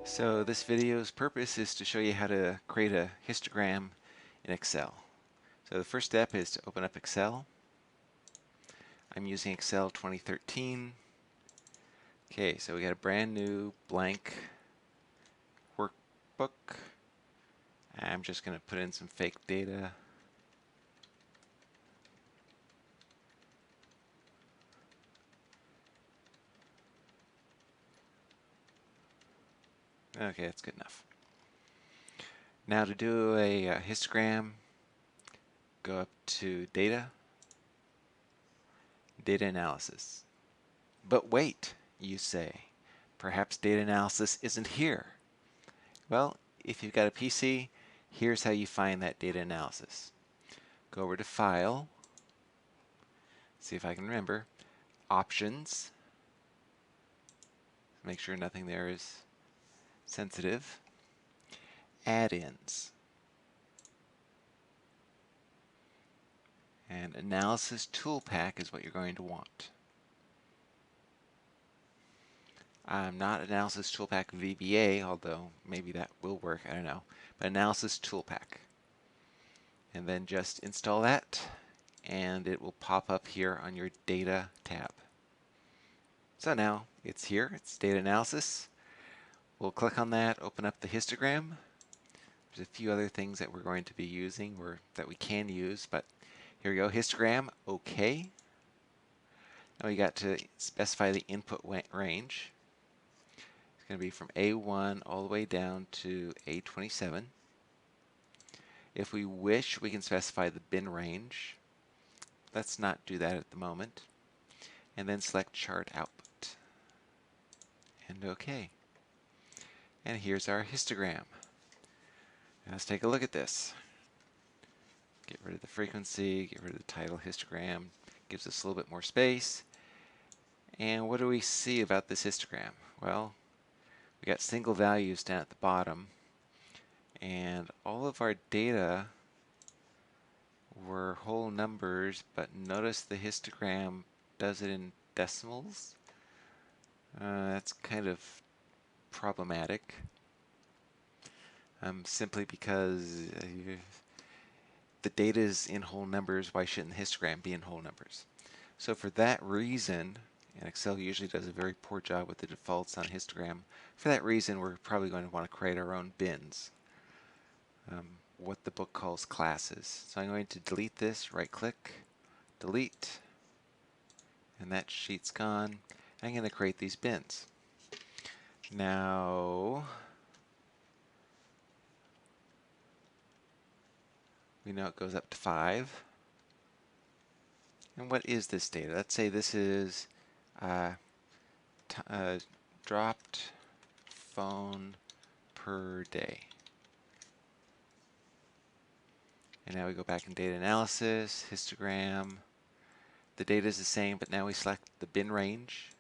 So this video's purpose is to show you how to create a histogram in Excel. So the first step is to open up Excel. I'm using Excel 2013. Okay, so we got a brand new blank workbook. I'm just going to put in some fake data. Okay, that's good enough. Now to do a histogram, go up to Data, Data Analysis. But wait, you say, perhaps data analysis isn't here. Well, if you've got a PC, here's how you find that data analysis. Go over to File, see if I can remember, Options, make sure nothing there is sensitive, Add-ins, and Analysis Tool Pack is what you're going to want. I'm not Analysis Tool Pack VBA, although maybe that will work, I don't know, but Analysis Tool Pack. And then just install that, and it will pop up here on your Data tab. So now it's here, it's Data Analysis. We'll click on that, open up the histogram. There's a few other things that we're going to be using or that we can use, but here we go, histogram, OK. Now we got to specify the input range. It's going to be from A1 all the way down to A27. If we wish, we can specify the bin range. Let's not do that at the moment. And then select chart output. And OK. And here's our histogram. Now let's take a look at this. Get rid of the frequency, get rid of the title histogram. Gives us a little bit more space. And what do we see about this histogram? Well, we got single values down at the bottom. And all of our data were whole numbers, but notice the histogram does it in decimals. That's kind of problematic. Simply because the data is in whole numbers, why shouldn't the histogram be in whole numbers? So for that reason, and Excel usually does a very poor job with the defaults on histogram, for that reason we're probably going to want to create our own bins, what the book calls classes. So I'm going to delete this, right click, delete, and that sheet's gone. I'm going to create these bins. Now, we know it goes up to 5. And what is this data? Let's say this is dropped phone per day. And now we go back in data analysis, histogram. The data is the same, but now we select the bin range.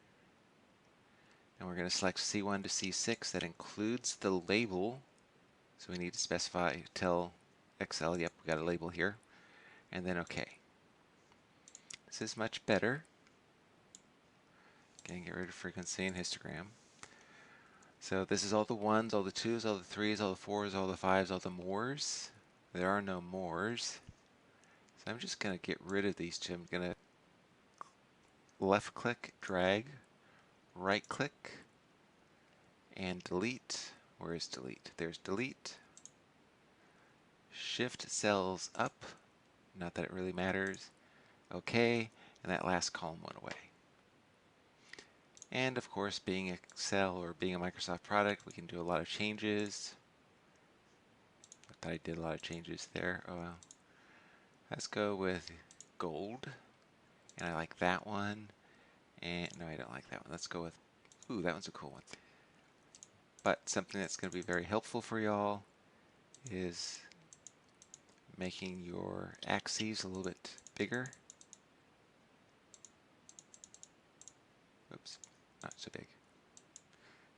And we're going to select C1 to C6. That includes the label. So we need to specify, tell Excel, yep, we got a label here. And then OK. This is much better. Again, get rid of frequency and histogram. So this is all the 1s, all the 2s, all the 3s, all the 4s, all the 5s, all the mores. There are no mores. So I'm just going to get rid of these two. I'm going to left click, drag, right click, and delete. Where is delete? There's delete. Shift cells up. Not that it really matters. OK, and that last column went away. And of course, being Excel or being a Microsoft product, we can do a lot of changes. I thought I did a lot of changes there. Oh well. Let's go with gold. And I like that one. And no, I don't like that one. Let's go with, ooh, that one's a cool one. But something that's going to be very helpful for y'all is making your axes a little bit bigger. Oops, not so big.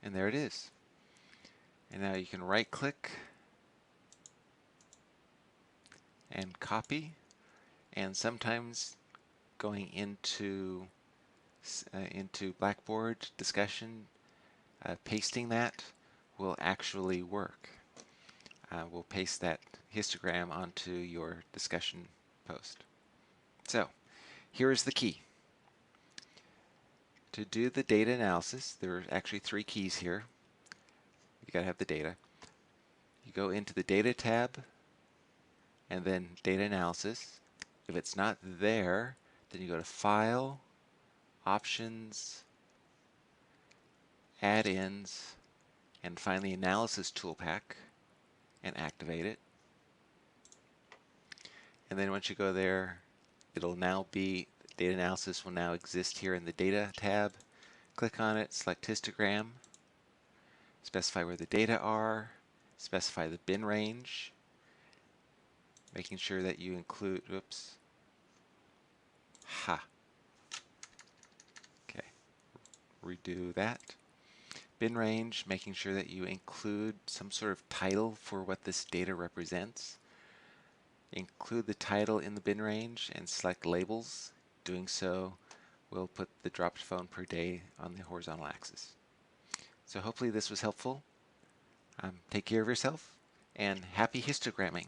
And there it is. And now you can right click and copy. And sometimes going into Blackboard discussion, pasting that will actually work. We'll paste that histogram onto your discussion post. So here is the key. To do the data analysis, there are actually 3 keys here. You got to have the data. You go into the Data tab and then Data Analysis. If it's not there, then you go to File, Options, Add-ins, and find the Analysis Tool Pack and activate it. And then once you go there, it'll now be, Data Analysis will now exist here in the Data tab. Click on it, select Histogram, specify where the data are, specify the bin range, making sure that you include, oops, okay, redo that. Bin range, making sure that you include some sort of title for what this data represents. Include the title in the bin range and select labels. Doing so will put the dropped phone per day on the horizontal axis. So hopefully this was helpful. Take care of yourself and happy histogramming.